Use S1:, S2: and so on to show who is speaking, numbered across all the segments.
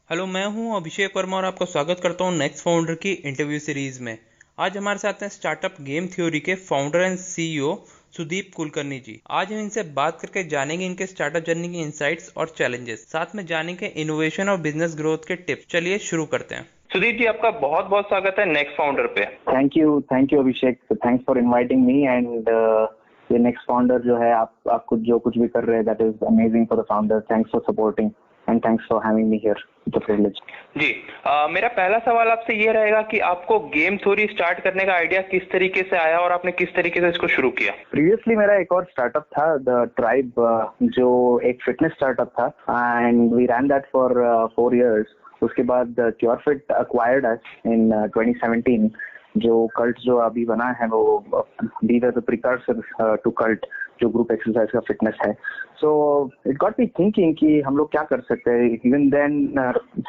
S1: Hello, मैं हूं अभिषेक वर्मा और आपका स्वागत करता हूं नेक्स्ट फाउंडर की इंटरव्यू सीरीज में। आज हमारे साथ हैं स्टार्टअप गेम थ्योरी के founder and CEO Sudeep Kulkarni ji. आज हम इनसे बात करके जानेंगे इनके स्टार्टअप जर्नी की इनसाइट्स और चैलेंजेस, साथ में जानेंगे इनोवेशन और बिजनेस ग्रोथ के टिप्स। चलिए शुरू करते हैं। सुदीप जी, आपका बहुत बहुत स्वागत है नेक्स्ट फाउंडर पे।
S2: Thank you Abhishek, thanks for inviting me and ये नेक्स्ट फाउंडर जो है आप कुछ जो कुछ भी कर रहे हैं that is amazing for the founder. Thanks for supporting and thanks for having me here, it's a privilege.
S1: जी, मेरा पहला सवाल आपसे ये रहेगा कि आपको गेम थ्योरी स्टार्ट करने का आइडिया किस तरीके से आया और आपने किस तरीके से इसको शुरू किया?
S2: प्रीवियसली मेरा एक और स्टार्टअप था द ट्राइब, जो एक फिटनेस स्टार्टअप था and we ran that for 4 years। उसके बाद क्योरफिट अक्वायर्ड अस इन 2017। जो कल्ट जो अभी बना है वो these are the precursor to cult, जो ग्रुप एक्सरसाइज का फिटनेस है। So it got me thinking कि हम लोग क्या कर सकते हैं। Even then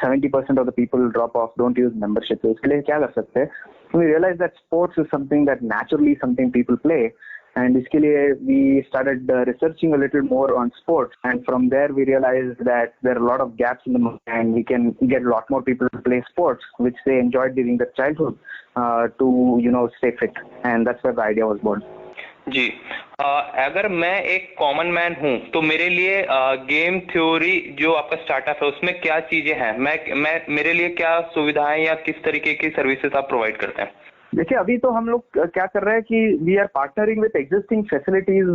S2: 70% of the people drop off, don't use membership. तो इसके लिए क्या कर सकते हैं? We realized that sports is something that naturally something people play, and इसके लिए we started researching a little more on sports, and from there we realized that there are a lot of gaps in the market and we can get a lot more people to play sports which they enjoyed during their childhood, to stay fit, and that's where the idea was born.
S1: जी, अगर मैं एक common man हूं तो मेरे लिए game theory जो आपका startup है उसमें क्या चीजें हैं, मैं मेरे लिए क्या सुविधाएं या किस तरीके की सर्विसेज आप प्रोवाइड करते हैं?
S2: देखिए, अभी तो हम लोग क्या कर रहे हैं कि we are partnering with existing facilities.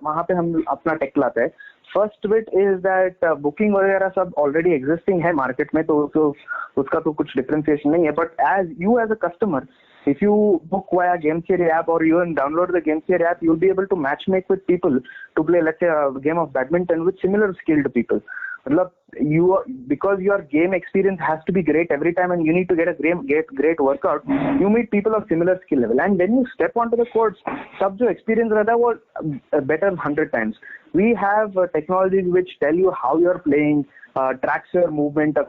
S2: वहां पे हम अपना टेक लाते हैं। First bit is that booking वगैरह सब ऑलरेडी एग्जिस्टिंग है मार्केट में, तो उसका तो कुछ डिफरेंशिएशन नहीं है। But as a customer, if you book via Game Theory app or you download the Game Theory app, you'll be able to match make with people to play, let's say, a game of badminton with similar skilled people. Because your game experience has to be great every time and you need to get a great workout, you meet people of similar skill level, and when you step onto the courts, sab jo experience rehta hai wo better 100 times. We have technologies which tell you how you're playing, tracks your movement,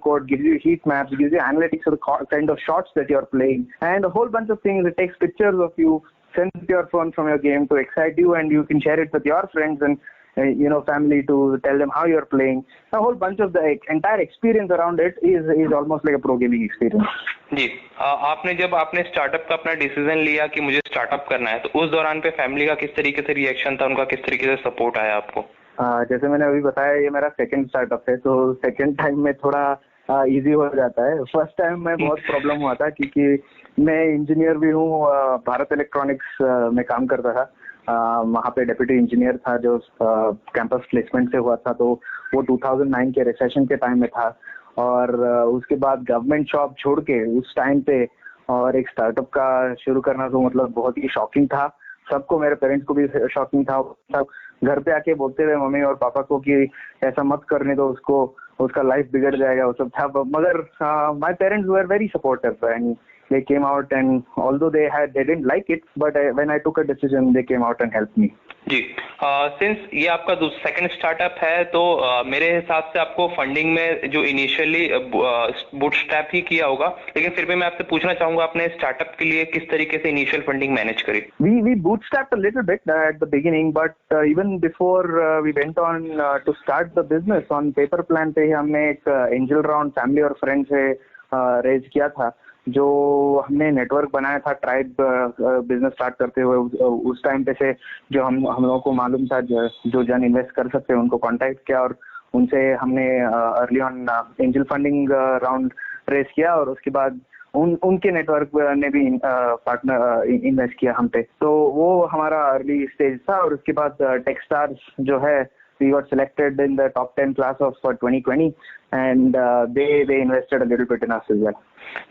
S2: code, gives you heat maps, gives you analytics of the kind of shots that you're playing, and a whole bunch of things. It takes pictures of you, sends your phone from your game to excite you, and you can share it with your friends and family to tell them how you're playing. A whole bunch of the entire experience around it is almost like a pro gaming experience.
S1: जी, आपने जब आपने startup का अपना decision लिया कि मुझे startup करना है, तो उस दौरान पे फैमिली का किस तरीके से रिएक्शन था, उनका किस तरीके से सपोर्ट आया आपको?
S2: जैसे मैंने अभी बताया, ये मेरा सेकंड स्टार्टअप है, तो सेकंड टाइम में थोड़ा इजी हो जाता है। फर्स्ट टाइम में बहुत प्रॉब्लम हुआ था क्योंकि मैं इंजीनियर भी हूँ, भारत इलेक्ट्रॉनिक्स में काम करता था। वहाँ पे डेप्यूटी इंजीनियर था जो कैंपस प्लेसमेंट से हुआ था, तो वो 2009 के रिसेशन के टाइम में था। और उसके बाद गवर्नमेंट जॉब छोड़ के उस टाइम पे और एक स्टार्टअप का शुरू करना तो मतलब बहुत ही शॉकिंग था सबको। मेरे पेरेंट्स को भी शॉकिंग था। सब घर पे आके बोलते थे मम्मी और पापा को कि ऐसा मत करने दो उसको, उसका लाइफ बिगड़ जाएगा, वो सब था। मगर my parents were very supportive and they came out, and although they didn't like it, but when I took a decision, they came out and helped me.
S1: जी, सिंस ये आपका सेकंड स्टार्टअप है तो मेरे हिसाब से आपको फंडिंग में जो इनिशियली बूटस्ट्रैप ही किया होगा, लेकिन फिर भी मैं आपसे पूछना चाहूंगा आपने स्टार्टअप के लिए किस तरीके से इनिशियल फंडिंग मैनेज करी?
S2: We bootstrapped a little bit at the beginning, but even before we went on to start the business, on paper plan पे हमने एक एंजल राउंड फैमिली और फ्रेंड से रेज किया था। जो हमने नेटवर्क बनाया था ट्राइब बिजनेस स्टार्ट करते हुए, उस टाइम पे से जो हम लोगों को मालूम था जो जन इन्वेस्ट कर सकते हैं उनको कांटेक्ट किया, और उनसे हमने early on angel funding round raise किया, और उसके बाद उनके नेटवर्क ने भी पार्टनर इन्वेस्ट किया हम पे। तो वो हमारा अर्ली स्टेज था। और उसके बाद टेक्स्टार्स जो है, we got selected in the top 10 class of 2020, and they invested a little bit in us as well.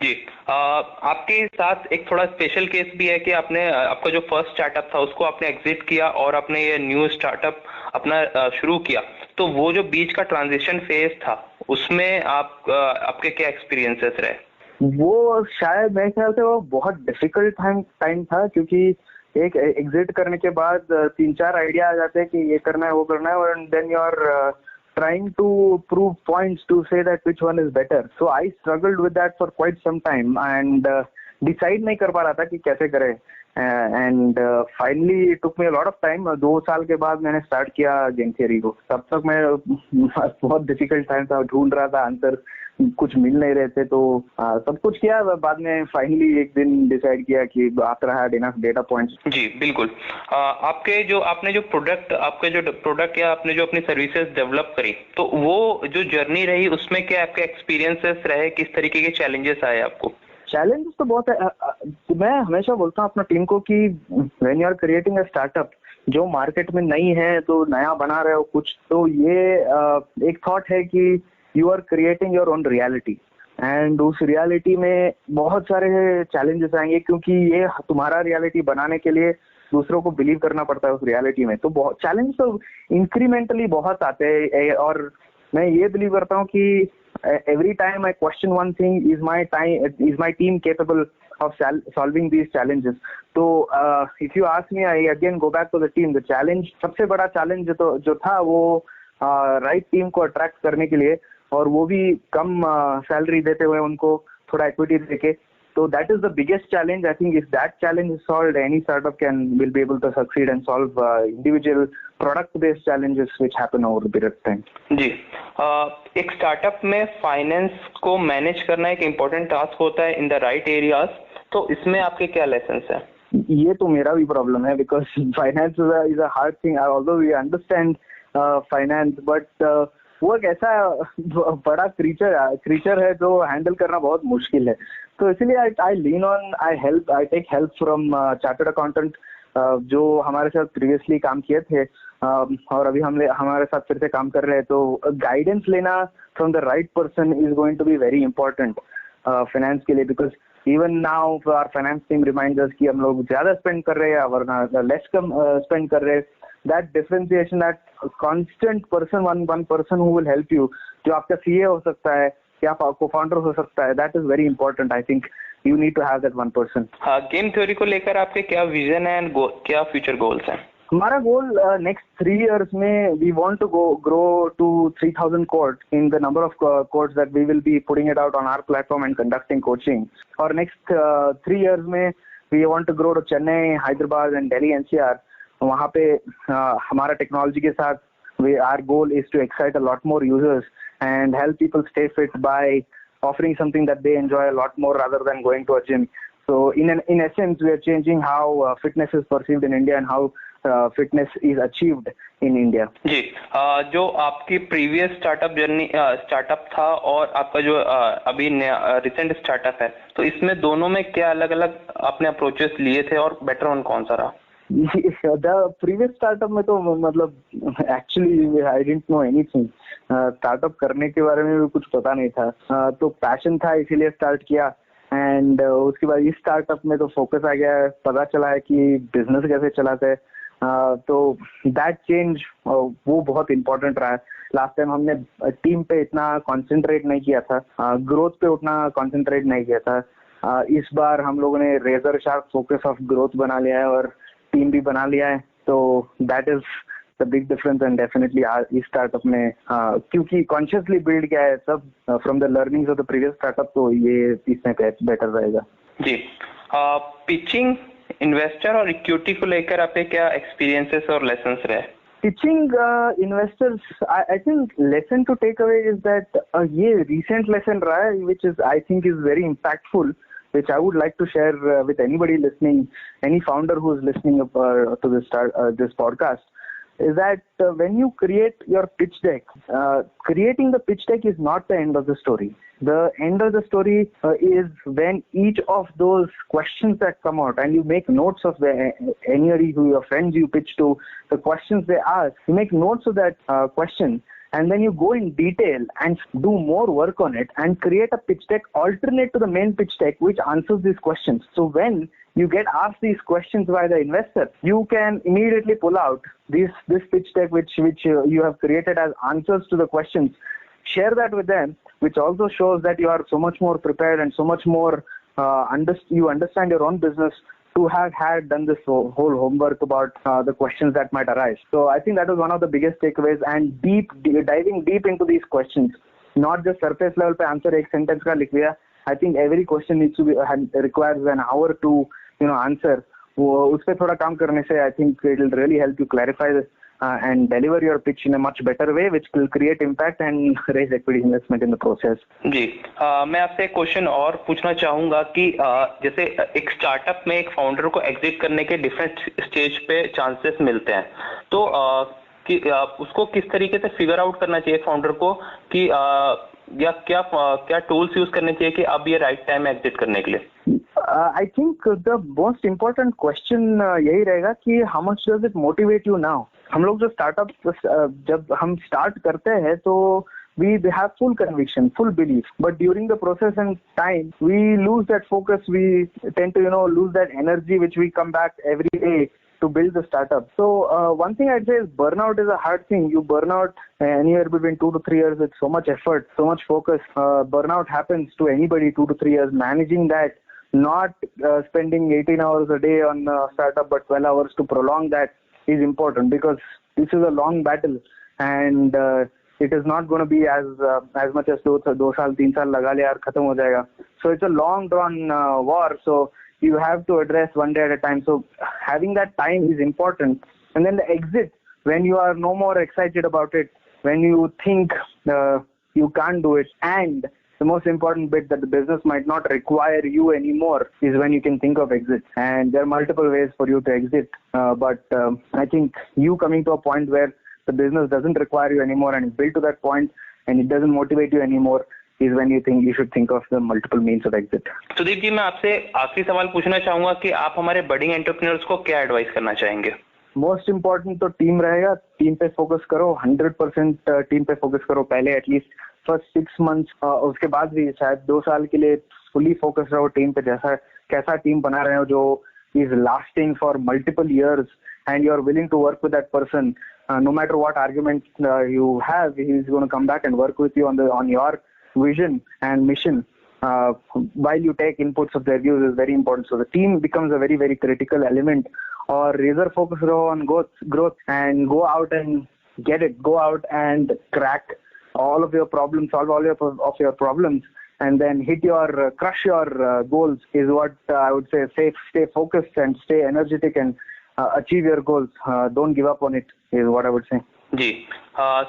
S1: जी, आपके साथ एक थोड़ा स्पेशल केस भी है कि आपका जो फर्स्ट स्टार्टअप था उसको आपने एग्जिट किया और आपने ये न्यू स्टार्टअप अपना शुरू किया, तो वो जो बीच का ट्रांजिशन फेज था उसमें आपके क्या एक्सपीरियंसेस रहे?
S2: वो शायद मेरे ख्याल से वो बहुत डिफिकल्ट टाइम था, क्योंकि एक एग्जिट करने के बाद 3-4 आइडिया आ जाते हैं कि ये करना है वो करना है, और then you are trying to prove points to say that which one is better. So I struggled with that for quite some time, and decide नहीं कर पा रहा था कि कैसे करें। And finally it took me a lot of time. 2 साल के बाद मैंने स्टार्ट किया गेम थियरी को। तब तक मैं बहुत डिफिकल्ट टाइम था, ढूंढ रहा था आंसर, कुछ मिल नहीं रहे थे, तो सब कुछ किया। बाद में फाइनली एक दिन डिसाइड किया कि after I had enough data points.
S1: जी बिल्कुल। आपने जो प्रोडक्ट या आपने जो अपनी सर्विसेज डेवलप करी, तो वो जो जर्नी रही उसमें क्या आपके एक्सपीरियंसेस रहे, किस तरीके के चैलेंजेस आए आपको?
S2: चैलेंजेस तो बहुत है। मैं हमेशा बोलता हूँ अपना टीम को कि when you are creating a startup, जो मार्केट में नहीं है, तो नया बना रहे हो कुछ, तो ये एक थॉट है कि you are creating your own reality, and उस रियलिटी में बहुत सारे चैलेंजेस आएंगे, क्योंकि ये तुम्हारा रियलिटी बनाने के लिए दूसरों को बिलीव करना पड़ता है उस रियलिटी में। तो बहुत चैलेंज तो इंक्रीमेंटली बहुत आते हैं, और मैं ये बिलीव करता हूँ कि every time I question one thing, is my team capable of solving these challenges? So if you ask me, I again go back to the team. The challenge, सबसे बड़ा challenge जो था वो राइट टीम को attract करने के लिए, और वो भी कम सैलरी देते हुए उनको थोड़ा इक्विटी देके। So that is the biggest challenge. I think if that challenge is solved, any startup will be able to succeed and solve individual product-based challenges which happen over a period of time.
S1: जी, एक startup में finance को manage करना एक important task होता है in the right areas, तो इसमें आपके क्या लेसन्स हैं?
S2: ये तो मेरा भी प्रॉब्लम है, because finance is a hard thing, although we understand finance, but वो एक ऐसा बड़ा क्रीचर है जो हैंडल करना बहुत मुश्किल है। तो इसलिए I take help from chartered accountant जो हमारे साथ प्रीवियसली काम किए थे, और अभी हमारे साथ फिर से काम कर रहे हैं। तो गाइडेंस लेना from the right person is going to be very important finance के लिए, because even now our finance team reminds us कि हम लोग ज्यादा स्पेंड कर रहे हैं वरना लेस कम स्पेंड कर रहे हैं। That differentiation, that constant person, one person who will help you, जो आपका सीए हो सकता है या को फाउंडर हो सकता है, that is very important. I think you need to have that one person.
S1: हाँ, गेम थ्योरी को लेकर आपके क्या विजन है एंड क्या फ्यूचर गोल्स हैं?
S2: हमारा गोल नेक्स्ट 3 years में we want to grow to 3000 code in the number of codes that we will be putting it out on our platform and conducting coaching. और next 3 years में we want to grow to Chennai, Hyderabad and Delhi NCR. वहाँ पे हमारा technology के साथ our goal is to excite a lot more users and help people stay fit by offering something that they enjoy a lot more rather than going to a gym. So in essence, we are changing how fitness is perceived in India and how fitness is achieved in India.
S1: जी, जो आपकी previous startup था और आपका जो अभी recent startup है, तो इसमें दोनों में क्या अलग अलग आपने अप्रोचेस लिए थे और बेटर वन कौन सा रहा?
S2: द प्रीवियस स्टार्टअप में तो मतलब actually I didn't know anything. Startup करने के बारे में भी कुछ पता नहीं था, तो पैशन था इसीलिए स्टार्ट किया। एंड उसके बाद इस स्टार्टअप में तो फोकस आ गया, पता चला है कि बिजनेस कैसे चलाते हैं। तो दैट चेंज वो बहुत इम्पोर्टेंट रहा है। लास्ट टाइम हमने टीम पे इतना कॉन्सेंट्रेट नहीं किया था, ग्रोथ पे उतना कॉन्सेंट्रेट नहीं किया था। इस बार हम लोगों ने razor sharp focus of growth बना लिया है और टीम भी बना लिया है। तो that is the big difference, and definitely इस स्टार्टअप में क्योंकि कॉन्शियसली बिल्ड किया है सब from the learnings of the previous startup, तो ये इसमें बेटर रहेगा।
S1: जी, पिचिंग इन्वेस्टर और इक्विटी को लेकर आपके क्या एक्सपीरियंसेस और लेसन्स रहे?
S2: Pitching investors, I think lesson to take away is that ये रिसेंट लेसन रहा है which is I think is very impactful, which I would like to share with anybody listening, any founder who is listening to this podcast, is that when you create your pitch deck, creating the pitch deck is not the end of the story. The end of the story is when each of those questions that come out, and you make notes of any who your friends you pitch to, the questions they ask, you make notes of that question. And then you go in detail and do more work on it and create a pitch deck alternate to the main pitch deck which answers these questions. So when you get asked these questions by the investor, you can immediately pull out this pitch deck which you have created as answers to the questions. Share that with them, which also shows that you are so much more prepared and so much more you understand your own business to have done this whole homework about the questions that might arise. So I think that was one of the biggest takeaways, and diving deep into these questions, not just surface level पे answer एक sentence का लिख दिया I think every question needs to be requires an hour to answer. वो उस पे थोड़ा काम करने से I think it will really help you clarify and deliver your pitch in a much better way, which will create impact and raise equity investment in the process.
S1: जी, मैं आपसे एक क्वेश्चन और पूछना चाहूंगा कि जैसे एक स्टार्टअप में एक फाउंडर को एग्जिट करने के डिफरेंट स्टेज पे चांसेस मिलते हैं, तो कि उसको किस तरीके से फिगर आउट करना चाहिए फाउंडर को कि या क्या टूल्स यूज करने चाहिए कि अब ये राइट टाइम है एग्जिट करने के लिए?
S2: I think the most important question यही रहेगा कि how much does it motivate you now? हम लोग जो स्टार्टअप जब हम स्टार्ट करते हैं तो we have full conviction, full belief, but during the process and time we lose that focus. We tend to lose that energy which we come back every day to build the startup. So one thing I'd say is burnout is a hard thing. You burn out anywhere between 2 to 3 years with so much effort, so much focus. Burnout happens to anybody 2 to 3 years. Managing that, not spending 18 hours a day on a startup but 12 hours to prolong that is important, because this is a long battle and it is not going to be as much as 2 साल 3 साल लगा ले यार खत्म हो जाएगा. So it's a long drawn war. So you have to address one day at a time. So having that time is important. And then the exit, when you are no more excited about it, when you think you can't do it, and the most important bit that the business might not require you anymore is when you can think of exit. And there are multiple ways for you to exit. But I think you coming to a point where the business doesn't require you anymore and is built to that point and it doesn't motivate you anymore is when you should think of the multiple means of exit.
S1: Sudeep जी, मैं आपसे आखिरी सवाल पूछना चाहूंगा कि आप हमारे budding entrepreneurs को क्या एडवाइस करना चाहेंगे?
S2: मोस्ट इम्पोर्टेंट तो टीम रहेगा. टीम पे फोकस करो, 100% टीम पे फोकस करो पहले, एटलीस्ट फर्स्ट 6 months. उसके बाद भी शायद 2 साल के लिए फुली फोकस रहो टीम पे. कैसा टीम बना रहे हो जो is lasting for multiple years and you are willing to work with that person. No matter what argument you have, he is going to come back and work with you on your vision and mission. While you take inputs of their views is very important. So the team becomes a very, very critical element. Or razor focus on growth and go out and get it. Go out and crack all of your problems, solve all of your problems, and then crush your goals is what I would say. Stay focused and stay energetic and achieve your goals. Don't give up on it is what I would say.
S1: जी,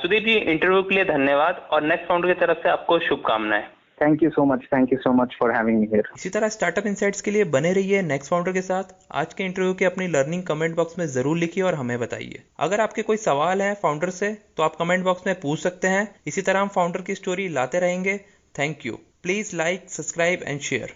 S1: Sudeep ji, interview के लिए धन्यवाद और next founder की तरफ से आपको शुभकामनाएं.
S2: Thank you so much for having me here.
S1: इसी तरह स्टार्टअप इनसाइट्स के लिए बने रहिए नेक्स्ट फाउंडर के साथ. आज के इंटरव्यू की अपनी लर्निंग कमेंट बॉक्स में जरूर लिखिए और हमें बताइए. अगर आपके कोई सवाल है फाउंडर से तो आप कमेंट बॉक्स में पूछ सकते हैं. इसी तरह हम फाउंडर की स्टोरी लाते रहेंगे. Thank you. Please like, subscribe and share.